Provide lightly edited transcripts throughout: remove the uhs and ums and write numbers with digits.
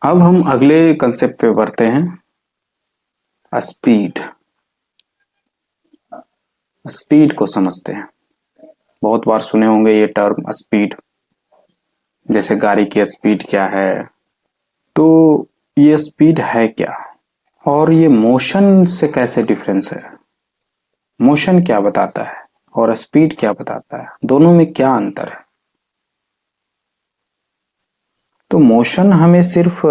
अब हम अगले कंसेप्ट पे बढ़ते हैं। स्पीड। स्पीड को समझते हैं। बहुत बार सुने होंगे ये टर्म स्पीड, जैसे गाड़ी की स्पीड क्या है। तो ये स्पीड है क्या, और ये मोशन से कैसे डिफरेंस है। मोशन क्या बताता है और स्पीड क्या बताता है, दोनों में क्या अंतर है। तो मोशन हमें सिर्फ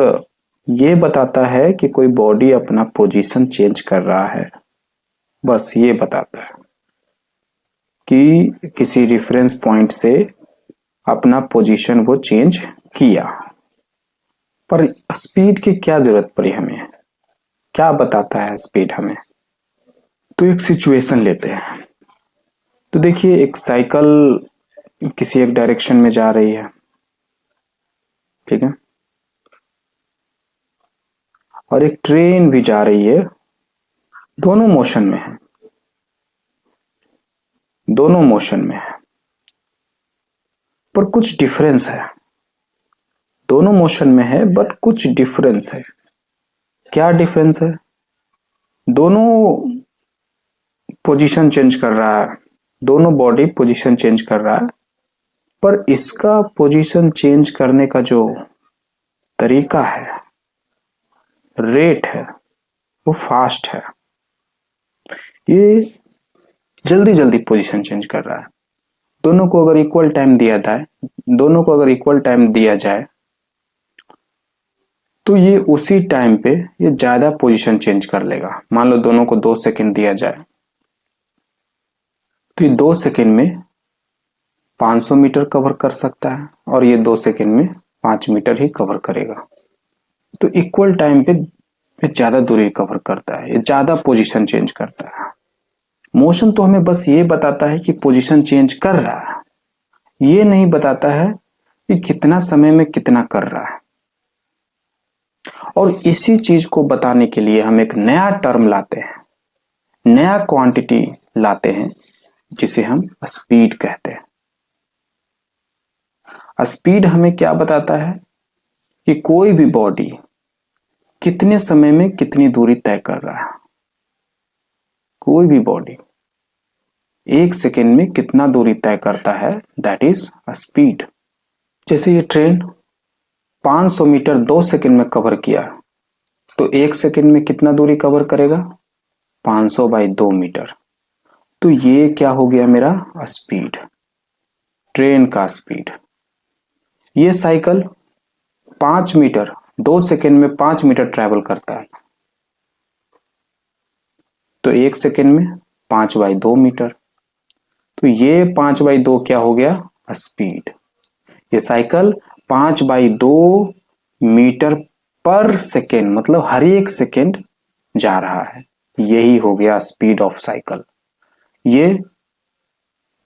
ये बताता है कि कोई बॉडी अपना पोजीशन चेंज कर रहा है, बस ये बताता है कि किसी रेफरेंस पॉइंट से अपना पोजीशन वो चेंज किया। पर स्पीड की क्या जरूरत पड़ी हमें, क्या बताता है स्पीड हमें। तो एक सिचुएशन लेते हैं। तो देखिए, एक साइकिल किसी एक डायरेक्शन में जा रही है, ठीक है, और एक ट्रेन भी जा रही है। दोनों मोशन में है, दोनों मोशन में है, पर कुछ डिफरेंस है। दोनों मोशन में है बट कुछ डिफरेंस है। क्या डिफरेंस है। दोनों पोजीशन चेंज कर रहा है, दोनों बॉडी पोजीशन चेंज कर रहा है, पर इसका पोजीशन चेंज करने का जो तरीका है, रेट है, वो फास्ट है। ये जल्दी जल्दी पोजीशन चेंज कर रहा है। दोनों को अगर इक्वल टाइम दिया जाए, दोनों को अगर इक्वल टाइम दिया जाए तो ये उसी टाइम पे ये ज्यादा पोजीशन चेंज कर लेगा। मान लो दोनों को 2 सेकंड दिया जाए, तो ये 2 सेकंड में 500 मीटर कवर कर सकता है, और ये 2 सेकंड में 5 मीटर ही कवर करेगा। तो इक्वल टाइम पे ये ज्यादा दूरी कवर करता है, ये ज्यादा पोजीशन चेंज करता है। मोशन तो हमें बस ये बताता है कि पोजीशन चेंज कर रहा है, ये नहीं बताता है कि कितना समय में कितना कर रहा है। और इसी चीज को बताने के लिए हम एक नया टर्म लाते हैं, नया क्वांटिटी लाते हैं, जिसे हम स्पीड कहते हैं। स्पीड हमें क्या बताता है कि कोई भी बॉडी कितने समय में कितनी दूरी तय कर रहा है। कोई भी बॉडी 1 सेकेंड में कितना दूरी तय करता है, दैट इज स्पीड। जैसे ये ट्रेन 500 मीटर 2 सेकेंड में कवर किया, तो 1 सेकेंड में कितना दूरी कवर करेगा, 500 बाई 2 मीटर। तो ये क्या हो गया मेरा स्पीड, ट्रेन का स्पीड। ये साइकिल 5 मीटर 2 सेकेंड में 5 मीटर ट्रेवल करता है, तो 1 सेकेंड में 5 बाई 2 मीटर। तो ये 5 बाई 2 क्या हो गया स्पीड। ये cycle 5 by 2 metre per second, मतलब हर एक सेकेंड जा रहा है। यही हो गया स्पीड ऑफ साइकिल। ये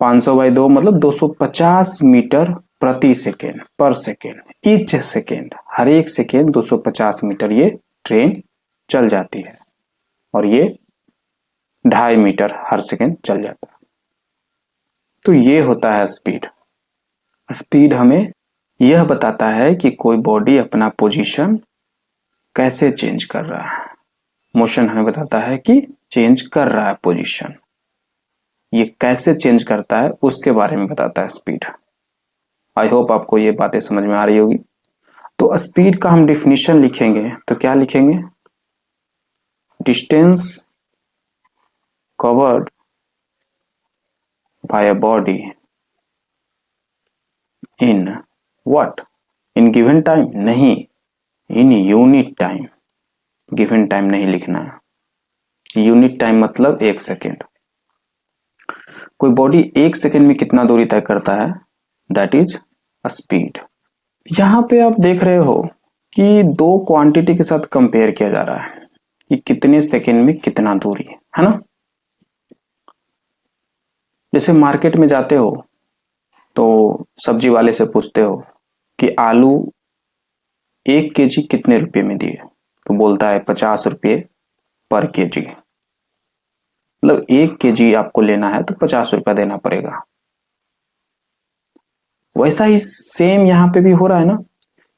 500 बाई 2 मतलब 250 मीटर प्रति सेकेंड, पर सेकेंड, ईच सेकेंड, हर एक सेकेंड 250 मीटर ये ट्रेन चल जाती है, और ये 2.5 मीटर हर सेकेंड चल जाता है। तो ये होता है स्पीड। स्पीड हमें यह बताता है कि कोई बॉडी अपना पोजीशन कैसे चेंज कर रहा है। मोशन हमें बताता है कि चेंज कर रहा है पोजीशन, ये कैसे चेंज करता है उसके बारे में बताता है स्पीड। आई होप आपको ये बातें समझ में आ रही होगी। तो स्पीड का हम डिफिनीशन लिखेंगे तो क्या लिखेंगे, distance covered by a body in what, in given time, नहीं, in unit time. Given time नहीं लिखना है, यूनिट टाइम मतलब 1 सेकेंड। कोई बॉडी 1 सेकेंड में कितना दूरी तय करता है, दैट इज स्पीड। यहां पे आप देख रहे हो कि दो क्वांटिटी के साथ कंपेयर किया जा रहा है कि कितने सेकेंड में कितना दूरी है ना। जैसे मार्केट में जाते हो तो सब्जी वाले से पूछते हो कि आलू 1 केजी कितने रुपए में दिए, तो बोलता है 50 रुपये पर केजी। मतलब 1 केजी आपको लेना है तो 50 रुपया देना पड़ेगा। वैसा ही सेम यहां पे भी हो रहा है ना,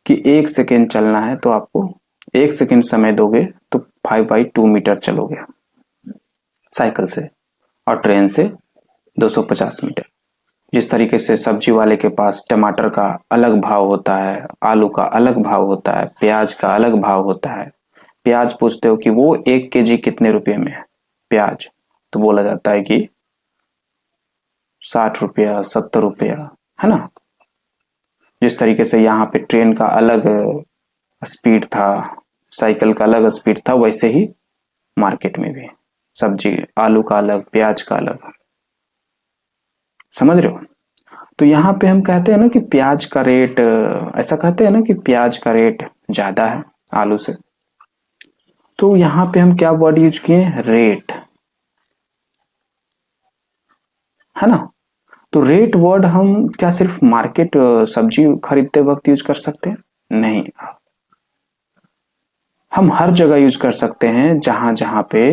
कि 1 सेकेंड चलना है तो आपको 1 सेकेंड समय दोगे तो 5/2 मीटर चलोगे साइकिल से, और ट्रेन से 250 मीटर। जिस तरीके से सब्जी वाले के पास टमाटर का अलग भाव होता है, आलू का अलग भाव होता है, प्याज का अलग भाव होता है। प्याज पूछते हो कि वो 1 kg कितने रुपए में है प्याज, तो बोला जाता है कि 60 रुपया, 70 रुपया, है ना। जिस तरीके से यहाँ पे ट्रेन का अलग स्पीड था, साइकिल का अलग स्पीड था, वैसे ही मार्केट में भी सब्जी, आलू का अलग, प्याज का अलग। समझ रहे हो। तो यहाँ पे हम कहते हैं ना कि प्याज का रेट, ऐसा कहते हैं ना कि प्याज का रेट ज्यादा है आलू से। तो यहाँ पे हम क्या वर्ड यूज किए, रेट, है ना। तो रेट वर्ड हम क्या सिर्फ मार्केट सब्जी खरीदते वक्त यूज कर सकते हैं? नहीं, हम हर जगह यूज कर सकते हैं जहां जहां पे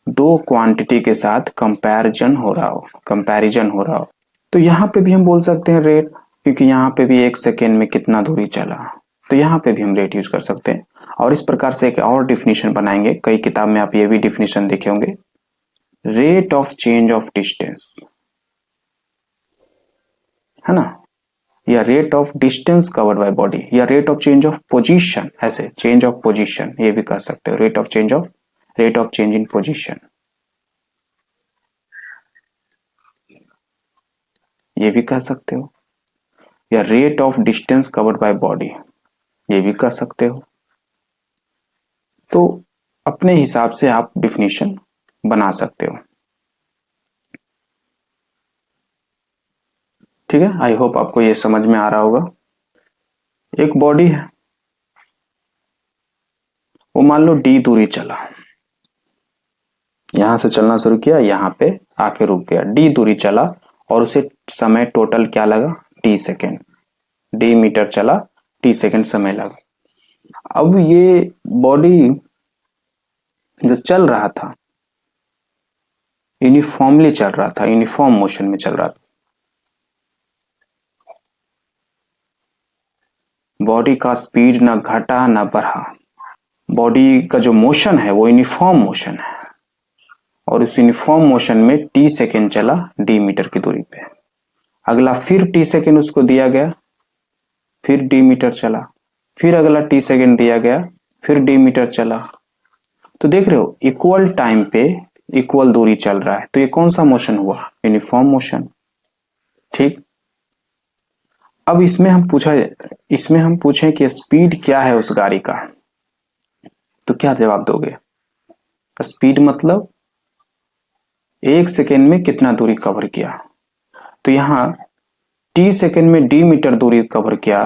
दो क्वांटिटी के साथ कंपैरिजन हो रहा हो, कंपैरिजन हो रहा हो। तो यहाँ पे भी हम बोल सकते हैं रेट, क्योंकि यहाँ पे भी 1 सेकेंड में कितना दूरी चला, तो यहाँ पे भी हम रेट यूज कर सकते हैं। और इस प्रकार से एक और डिफिनीशन बनाएंगे, कई किताब में आप ये भी डिफिनीशन देखे होंगे, rate of change of distance, है ना, या rate of distance covered by body, या rate of change of position, ऐसे चेंज ऑफ पोजीशन ये भी कर सकते हो, rate of change in position ये भी कह सकते हो, या rate of distance covered by body ये भी कह सकते हो। तो अपने हिसाब से आप डिफिनीशन बना सकते हो। ठीक है, आई होप आपको ये समझ में आ रहा होगा। एक बॉडी है, वो मान लो डी दूरी चला, यहां से चलना शुरू किया, यहां पे आके रुक गया, डी दूरी चला, और उसे समय टोटल क्या लगा, टी सेकेंड, डी मीटर चला, टी सेकेंड समय लगा। अब ये बॉडी जो चल रहा था यूनिफॉर्मली चल रहा था, यूनिफॉर्म मोशन में चल रहा था, बॉडी का स्पीड ना घटा ना बढ़ा, बॉडी का जो मोशन है वो यूनिफॉर्म मोशन है, और उस यूनिफॉर्म मोशन में टी सेकेंड चला डी मीटर की दूरी पे। अगला फिर टी सेकेंड उसको दिया गया, फिर डी मीटर चला, फिर अगला टी सेकेंड दिया गया, फिर डी मीटर चला। तो देख रहे हो इक्वल टाइम पे इक्वल दूरी चल रहा है, तो ये कौन सा मोशन हुआ, यूनिफॉर्म मोशन। ठीक, अब इसमें हम पूछें कि स्पीड क्या है उस गाड़ी का, तो क्या जवाब दोगे। स्पीड मतलब 1 सेकेंड में कितना दूरी कवर किया, तो यहां टी सेकेंड में डी मीटर दूरी कवर किया,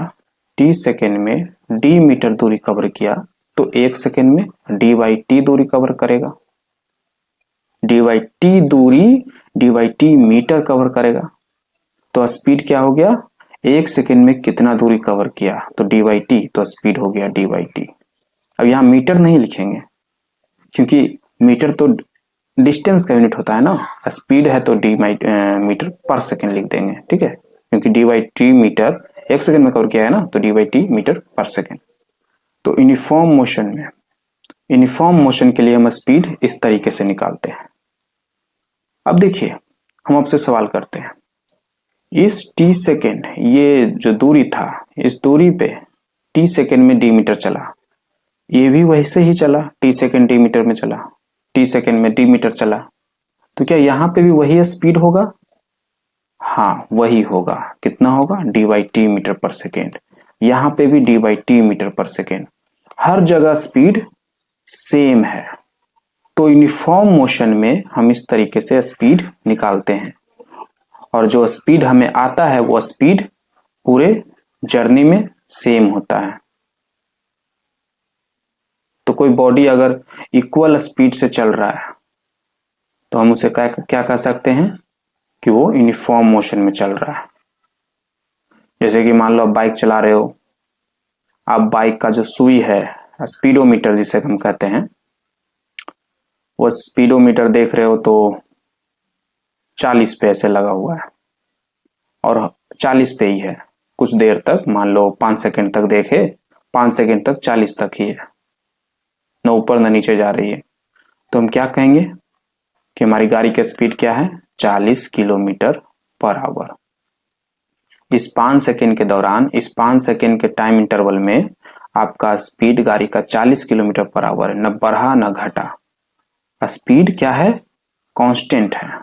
टी सेकेंड में डी मीटर दूरी कवर किया, तो 1 सेकेंड में डी बाई टी दूरी कवर करेगा, डी बाई टी दूरी D by T metre cover करेगा। तो स्पीड क्या हो गया, 1 सेकेंड में कितना दूरी कवर किया, तो डी बाई टी, तो स्पीड हो गया डी बाई टी। अब यहां मीटर नहीं लिखेंगे, क्योंकि मीटर तो डिस्टेंस का यूनिट होता है ना, स्पीड है तो डी मीटर पर सेकेंड लिख देंगे, ठीक है, क्योंकि D by T metre 1 second में कवर किया है ना, तो D by T metre per second. तो यूनिफॉर्म मोशन के लिए हम स्पीड इस तरीके से निकालते हैं। अब देखिए हम आपसे सवाल करते हैं, इस टी सेकेंड, ये जो दूरी था, इस दूरी पे टी सेकेंड में डी मीटर चला, ये भी वैसे ही चला, टी सेकेंड डी मीटर में चला, टी सेकेंड में डी मीटर चला, तो क्या यहां पे भी वही स्पीड होगा, हाँ वही होगा, कितना होगा, D by T metre per second, यहां पे भी D by T metre per second, हर जगह स्पीड सेम है। तो यूनिफॉर्म मोशन में हम इस तरीके से स्पीड निकालते हैं, और जो स्पीड हमें आता है वो स्पीड पूरे जर्नी में सेम होता है। तो कोई बॉडी अगर इक्वल स्पीड से चल रहा है तो हम उसे क्या कह सकते हैं कि वो यूनिफॉर्म मोशन में चल रहा है। जैसे कि मान लो आप बाइक चला रहे हो, आप बाइक का जो सुई है, स्पीडोमीटर जिसे हम कहते हैं, वो स्पीडोमीटर देख रहे हो तो 40 पे ऐसे लगा हुआ है, और 40 पे ही है, कुछ देर तक, मान लो 5 सेकंड तक देखे, 5 सेकंड तक 40 तक ही है, न ऊपर न नीचे जा रही है, तो हम क्या कहेंगे कि हमारी गाड़ी की स्पीड क्या है, 40 किलोमीटर पर आवर। इस 5 सेकंड के दौरान, इस 5 सेकंड के टाइम इंटरवल में आपका स्पीड गाड़ी का 40 किलोमीटर पर आवर, न बढ़ा न घटा। स्पीड क्या है, कांस्टेंट है।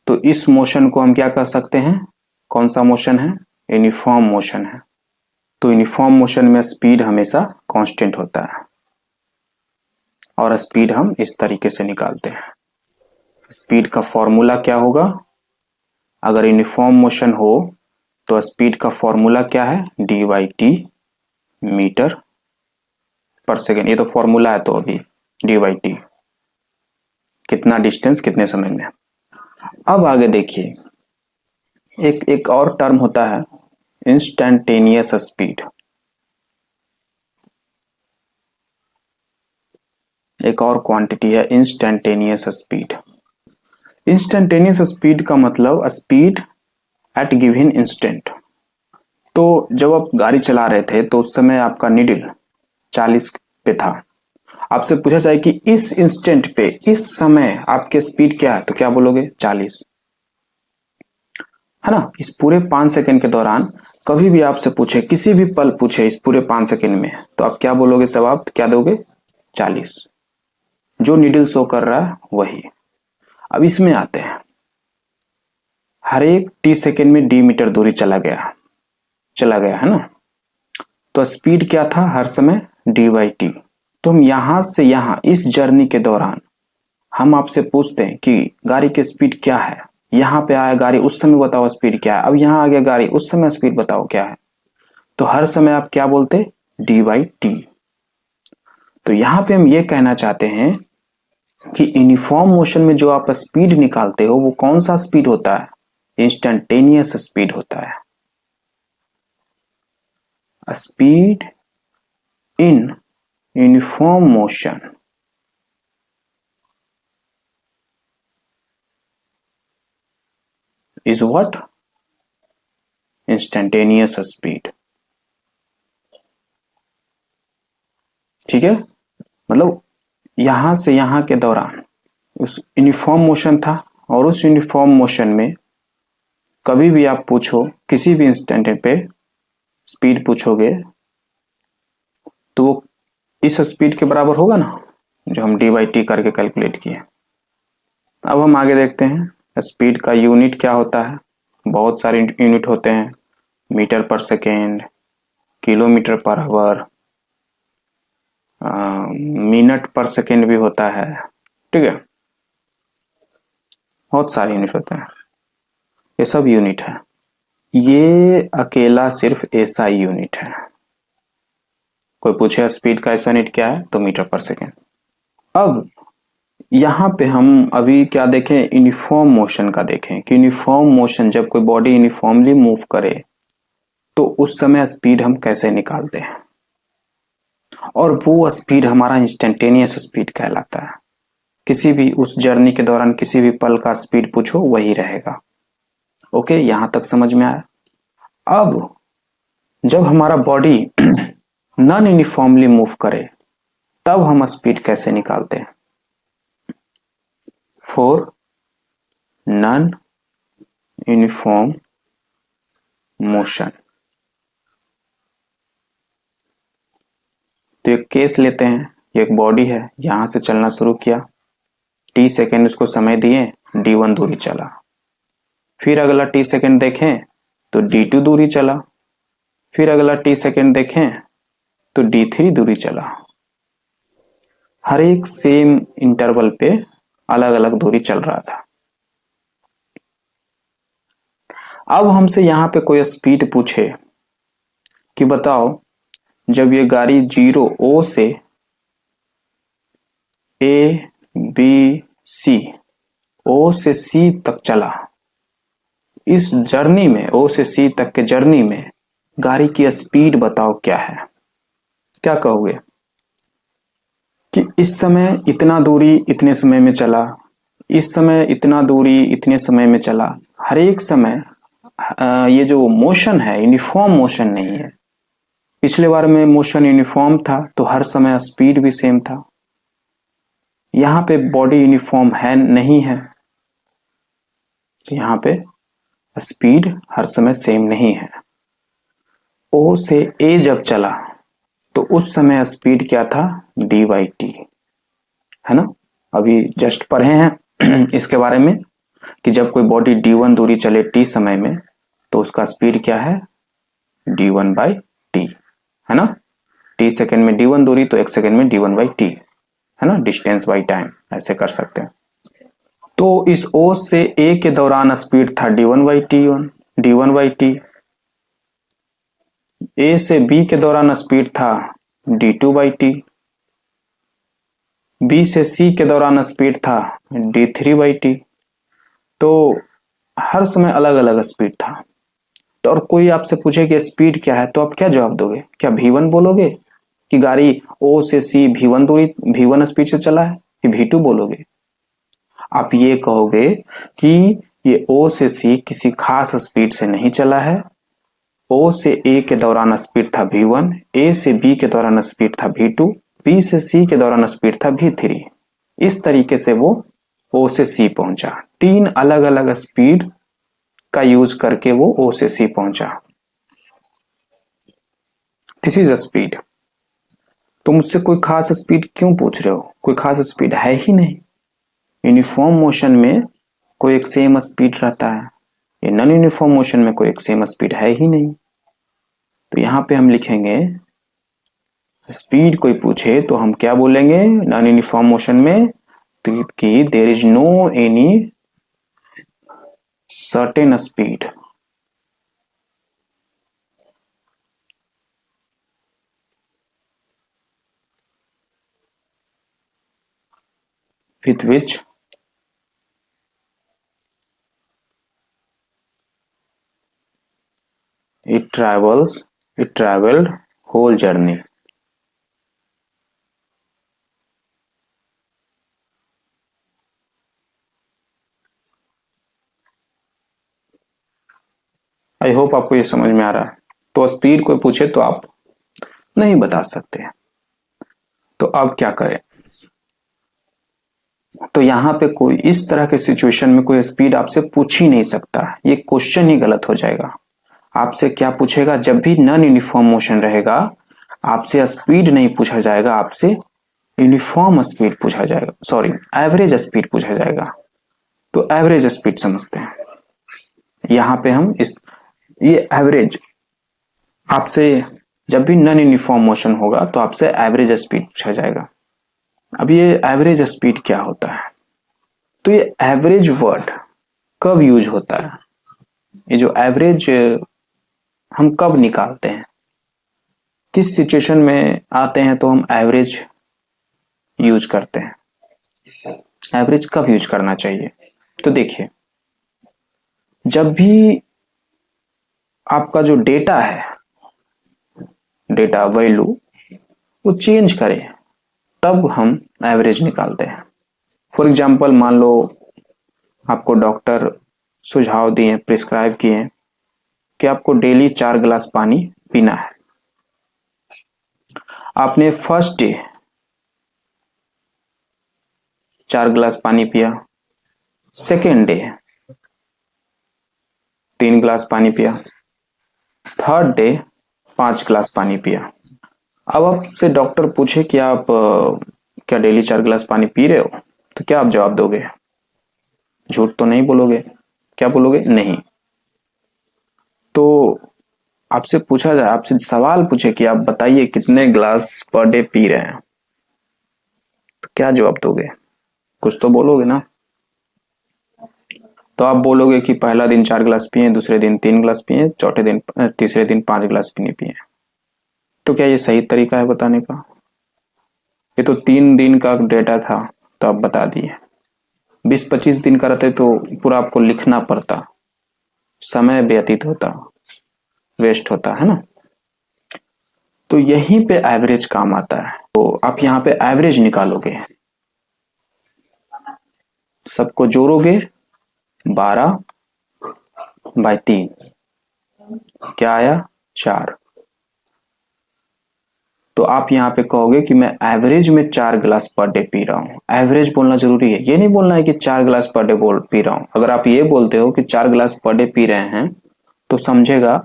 तो इस मोशन को हम क्या कर सकते हैं, कौन सा मोशन है, यूनिफॉर्म मोशन है। तो यूनिफॉर्म मोशन में स्पीड हमेशा कांस्टेंट होता है, और स्पीड हम इस तरीके से निकालते हैं। स्पीड का फॉर्मूला क्या होगा, अगर यूनिफॉर्म मोशन हो तो स्पीड का फॉर्मूला क्या है, D by T metre per second. ये तो फॉर्मूला है, तो अभी डी बाई टी, कितना डिस्टेंस कितने समय में। अब आगे देखिए, एक और टर्म होता है इंस्टैन्टेनियस स्पीड। एक और क्वांटिटी है इंस्टैन्टेनियस स्पीड। इंस्टैन्टेनियस स्पीड का मतलब स्पीड एट गिवन इंस्टेंट। तो जब आप गाड़ी चला रहे थे तो उस समय आपका नीडल 40 पे था, आपसे पूछा जाए कि इस इंस्टेंट पे, इस समय आपकी स्पीड क्या है, तो क्या बोलोगे, 40, है ना। इस पूरे 5 सेकंड के दौरान कभी भी आपसे पूछे, किसी भी पल पूछे इस पूरे 5 सेकंड में, तो आप क्या बोलोगे, जवाब क्या दोगे, 40। जो नीडल शो कर रहा है वही। अब इसमें आते हैं, हर एक टी सेकेंड में डी मीटर दूरी चला गया है ना। तो स्पीड क्या था हर समय, डी बाई टी। तो हम यहां से यहां इस जर्नी के दौरान हम आपसे पूछते हैं कि गाड़ी की स्पीड क्या है, यहां पे आया गाड़ी, उस समय बताओ स्पीड क्या है, अब यहां आ गया गाड़ी, उस समय स्पीड बताओ क्या है। तो हर समय आप क्या बोलते, डी बाई टी। तो यहां पे हम ये कहना चाहते हैं कि यूनिफॉर्म मोशन में जो आप स्पीड निकालते हो वो कौन सा स्पीड होता है, इंस्टैन्टेनियस स्पीड होता है। Speed in uniform motion is what, instantaneous speed। ठीक है, मतलब यहां से यहां के दौरान उस यूनिफॉर्म मोशन था, और उस यूनिफॉर्म मोशन में कभी भी आप पूछो, किसी भी इंस्टेंट पे स्पीड पूछोगे तो वो इस स्पीड के बराबर होगा ना, जो हम डी बाई टी करके कैलकुलेट किए। अब हम आगे देखते हैं, स्पीड का यूनिट क्या होता है। बहुत सारे यूनिट होते हैं, metre per second, kilometre per hour, minute पर सेकेंड भी होता है, ठीक है, बहुत सारे यूनिट होते हैं, ये सब यूनिट है। ये अकेला सिर्फ एसआई यूनिट है। कोई पूछे स्पीड का ऐसा यूनिट क्या है, तो मीटर पर सेकेंड। अब यहां पे हम अभी क्या देखें, यूनिफॉर्म मोशन का देखें कि यूनिफॉर्म मोशन, जब कोई बॉडी यूनिफॉर्मली मूव करे तो उस समय स्पीड हम कैसे निकालते हैं, और वो स्पीड हमारा इंस्टेंटेनियस स्पीड कहलाता है। किसी भी उस जर्नी के दौरान किसी भी पल का स्पीड पूछो वही रहेगा। ओके, यहां तक समझ में आया। अब जब हमारा बॉडी नॉन यूनिफॉर्मली मूव करे तब हम स्पीड कैसे निकालते हैं, फॉर नॉन यूनिफॉर्म मोशन। तो एक केस लेते हैं, एक बॉडी है, यहां से चलना शुरू किया, टी सेकेंड उसको समय दिए, d1 दूरी चला, फिर अगला टी सेकेंड देखें तो d2 दूरी चला, फिर अगला टी सेकेंड देखें तो d3 दूरी चला। हर एक सेम इंटरवल पे अलग अलग दूरी चल रहा था। अब हमसे यहां पे कोई स्पीड पूछे कि बताओ, जब ये गाड़ी 0 ओ से ए बी सी, ओ से सी तक चला, इस जर्नी में, ओ से सी तक के जर्नी में गाड़ी की स्पीड बताओ क्या है, क्या कहोगे कि इस समय इतना दूरी इतने समय में चला, इस समय इतना दूरी इतने समय में चला। हर एक समय ये जो मोशन है यूनिफॉर्म मोशन नहीं है। पिछले बार में मोशन यूनिफॉर्म था तो हर समय स्पीड भी सेम था। यहाँ पे बॉडी यूनिफॉर्म है नहीं है, यहाँ पे स्पीड हर समय सेम नहीं है। ओ से ए जब चला तो उस समय स्पीड क्या था, डी बाई टी, है ना। अभी जस्ट पढ़े हैं इसके बारे में कि जब कोई बॉडी d1 दूरी चले t समय में तो उसका स्पीड क्या है, d1 बाई टी, है ना। t सेकेंड में d1 दूरी तो 1 सेकेंड में d1 बाई टी, है ना, डिस्टेंस बाई टाइम, ऐसे कर सकते हैं। तो इस O से A के दौरान स्पीड था d1 by T one, d1 by T. A से B के दौरान स्पीड था d2 बाई टी। B से C के दौरान स्पीड था d3 बाई टी। तो हर समय अलग अलग स्पीड था। तो और कोई आपसे पूछे कि स्पीड क्या है तो आप क्या जवाब दोगे, क्या v1 बोलोगे कि गाड़ी O से C v1 दूरी v1 स्पीड से चला है, कि v2 बोलोगे। आप ये कहोगे कि ये O से C किसी खास स्पीड से नहीं चला है। O से A के दौरान स्पीड था v1, A से B के दौरान स्पीड था v2, B से C के दौरान स्पीड था v3। इस तरीके से वो O से C पहुंचा। 3 अलग अलग स्पीड का यूज करके वो O से C पहुंचा। This is a speed. तो मुझसे कोई खास स्पीड क्यों पूछ रहे हो, कोई खास स्पीड है ही नहीं। यूनिफॉर्म मोशन में कोई एक सेम स्पीड रहता है, ये नॉन यूनिफॉर्म मोशन में कोई एक सेम स्पीड है ही नहीं। तो यहां पे हम लिखेंगे स्पीड कोई पूछे तो हम क्या बोलेंगे नॉन यूनिफॉर्म मोशन में, तो कि there is no any certain speed with which it traveled whole journey। I hope आपको ये समझ में आ रहा है। तो स्पीड कोई पूछे तो आप नहीं बता सकते। तो अब क्या करें, तो यहां पे कोई इस तरह के सिचुएशन में कोई स्पीड आपसे पूछ ही नहीं सकता, ये क्वेश्चन ही गलत हो जाएगा। आपसे क्या पूछेगा, जब भी नॉन यूनिफॉर्म मोशन रहेगा आपसे स्पीड नहीं पूछा जाएगा, आपसे यूनिफॉर्म स्पीड पूछा जाएगा, सॉरी एवरेज स्पीड पूछा जाएगा। तो एवरेज स्पीड समझते हैं। यहां पे हम ये एवरेज आपसे जब भी नॉन यूनिफॉर्म मोशन होगा तो आपसे एवरेज स्पीड पूछा जाएगा। अब ये एवरेज स्पीड क्या होता है, तो ये एवरेज वर्ड कब यूज होता है, ये जो एवरेज हम कब निकालते हैं, किस सिचुएशन में आते हैं तो हम एवरेज यूज करते हैं, एवरेज कब यूज करना चाहिए। तो देखिए जब भी आपका जो डेटा है, डेटा वैल्यू वो चेंज करे तब हम एवरेज निकालते हैं। फॉर एग्जाम्पल मान लो आपको डॉक्टर सुझाव दिए, प्रिस्क्राइब किए कि आपको डेली 4 गिलास पानी पीना है। आपने फर्स्ट डे 4 गिलास पानी पिया, सेकेंड डे 3 गिलास पानी पिया, थर्ड डे 5 गिलास पानी पिया। अब आपसे डॉक्टर पूछे कि आप क्या डेली 4 गिलास पानी पी रहे हो, तो क्या आप जवाब दोगे, झूठ तो नहीं बोलोगे, क्या बोलोगे, नहीं। तो आपसे पूछा जाए, आपसे सवाल पूछे कि आप बताइए कितने ग्लास पर डे पी रहे हैं, तो क्या जवाब दोगे, कुछ तो बोलोगे ना। तो आप बोलोगे कि पहला दिन 4 गिलास पिए, दूसरे दिन 3 गिलास पिए, चौथे दिन तीसरे दिन 5 गिलास पीने पिए। तो क्या ये सही तरीका है बताने का, ये तो 3 दिन का डेटा था तो आप बता दिए। 20-25 दिन का रहते तो पूरा आपको लिखना पड़ता, समय व्यतीत होता, वेस्ट होता, है ना। तो यहीं पे एवरेज काम आता है। तो आप यहाँ पे एवरेज निकालोगे, सबको जोड़ोगे 12 बाय 3 क्या आया 4। तो आप यहाँ पे कहोगे कि मैं एवरेज में 4 गिलास पर डे पी रहा हूँ। एवरेज बोलना जरूरी है, ये नहीं बोलना है कि 4 गिलास पर डे पी रहा हूँ। अगर आप ये बोलते हो कि 4 गिलास पर डे पी रहे हैं तो समझेगा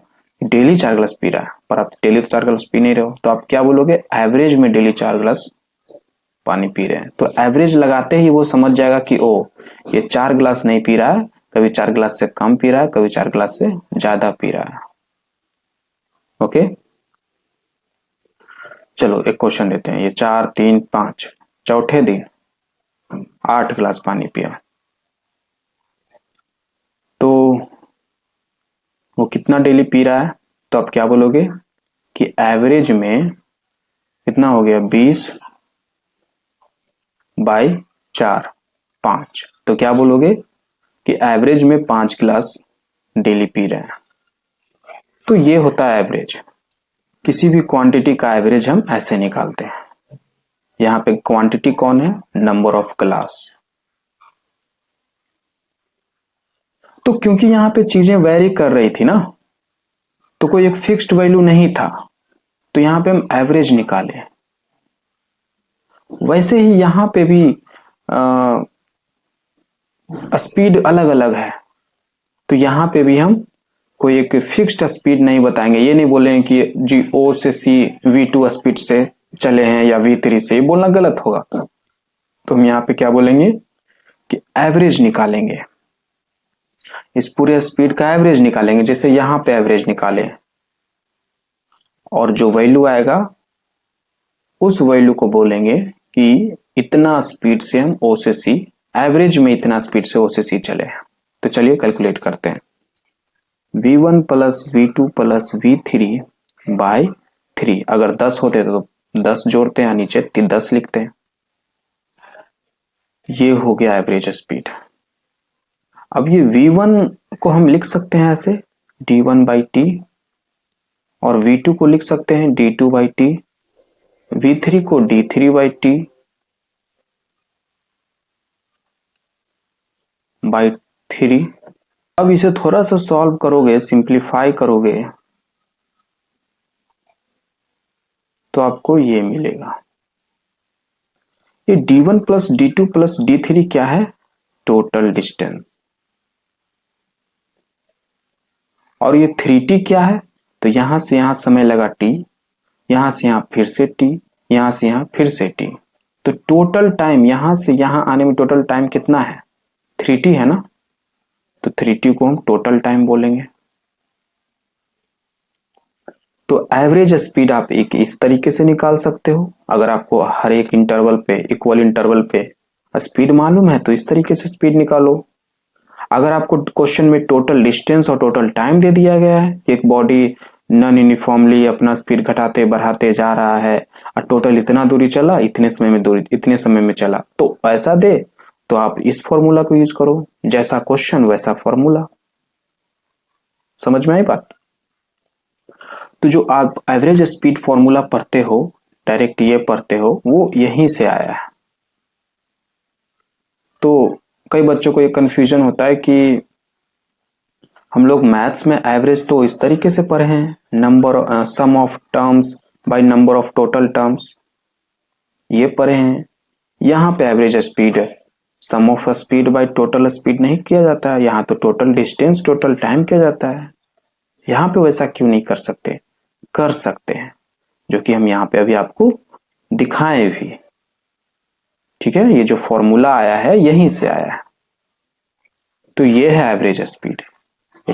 डेली 4 गिलास पी रहा है, पर आप डेली तो 4 गिलास पी नहीं रहे हो, तो आप क्या बोलोगे एवरेज में डेली 4 गिलास पानी पी रहे हैं। तो एवरेज लगाते ही वो समझ जाएगा कि ओ ये 4 गिलास नहीं पी रहा है, कभी 4 गिलास से कम पी रहा है, कभी 4 गिलास से ज्यादा पी रहा है। ओके, चलो एक क्वेश्चन देते हैं। ये 4 3 5, चौथे दिन 8 गिलास पानी पिया, तो वो कितना डेली पी रहा है? तो आप क्या बोलोगे कि एवरेज में कितना हो गया 20 बाई 4 5, तो क्या बोलोगे कि एवरेज में 5 गिलास डेली पी रहे हैं। तो ये होता है एवरेज। किसी भी क्वांटिटी का एवरेज हम ऐसे निकालते हैं। यहाँ पे क्वांटिटी कौन है? Number of glass. तो क्योंकि यहाँ पे चीजें वेरी कर रही थी ना, तो कोई एक फिक्स्ड वैल्यू नहीं था, तो यहाँ पे हम एवरेज निकाले। वैसे ही यहाँ पे भी स्पीड अलग अलग है, तो यहाँ पे भी हम कोई एक फिक्स्ड स्पीड नहीं बताएंगे। ये नहीं बोलेंगे कि जी ओ से सी V2 स्पीड से चले हैं या V3 से, ये बोलना गलत होगा। तो हम यहाँ पे क्या बोलेंगे कि एवरेज निकालेंगे, इस पूरे स्पीड का एवरेज निकालेंगे, जैसे यहाँ पे एवरेज निकाले, और जो वैल्यू आएगा उस वैल्यू को बोलेंगे कि इतना स्पीड से हम ओ से सी, एवरेज में इतना स्पीड से ओ से सी चले हैं। तो चलिए कैलकुलेट करते हैं। V1 plus V2 plus V3 bye 3, अगर 10 होते तो 10 जोड़ते हैं, नीचे 10 लिखते हैं। ये हो गया एवरेज स्पीड। अब ये V1 को हम लिख सकते हैं ऐसे D1 बाई टी, और V2 को लिख सकते हैं D2 बाई टी, V3 को D3 बाई टी बाई 3। अब इसे थोड़ा सा सॉल्व करोगे, सिंप्लीफाई करोगे, तो आपको ये मिलेगा। ये D1 plus D2 plus D3 क्या है? Total distance. और ये 3T क्या है? तो यहां से यहां समय लगा T, यहां से यहां फिर से T, यहां से यहां फिर से T, तो टोटल टाइम यहां से यहां आने में टोटल टाइम कितना है? 3T है ना, तो 3T को हम टोटल टाइम बोलेंगे। तो एवरेज स्पीड आप एक इस तरीके से निकाल सकते हो। अगर आपको हर एक इंटरवल पे, इक्वल इंटरवल पे स्पीड मालूम है तो इस तरीके से स्पीड निकालो। अगर आपको क्वेश्चन में टोटल डिस्टेंस और टोटल टाइम दे दिया गया है, एक बॉडी नॉन यूनिफॉर्मली अपना स्पीड घटाते बढ़ाते जा रहा है और टोटल इतना दूरी चला, इतने समय में चला, तो ऐसा दे तो आप इस फॉर्मूला को यूज करो, जैसा क्वेश्चन वैसा फॉर्मूला। समझ में आई बात? तो जो आप एवरेज स्पीड फॉर्मूला पढ़ते हो, डायरेक्ट ये पढ़ते हो, वो यहीं से आया है। तो कई बच्चों को ये कंफ्यूजन होता है कि हम लोग मैथ्स में एवरेज तो इस तरीके से पढ़े हैं, number sum of terms by number of total terms, ये पढ़े हैं। यहाँ पे average speed sum of speed by total speed नहीं किया जाता है, यहाँ तो टोटल डिस्टेंस टोटल टाइम किया जाता है। यहाँ पे वैसा क्यों नहीं कर सकते? कर सकते हैं, जो कि हम यहाँ पे अभी आपको दिखाएं भी। ठीक है, ये जो फॉर्मूला आया है यहीं से आया है। तो ये है एवरेज स्पीड।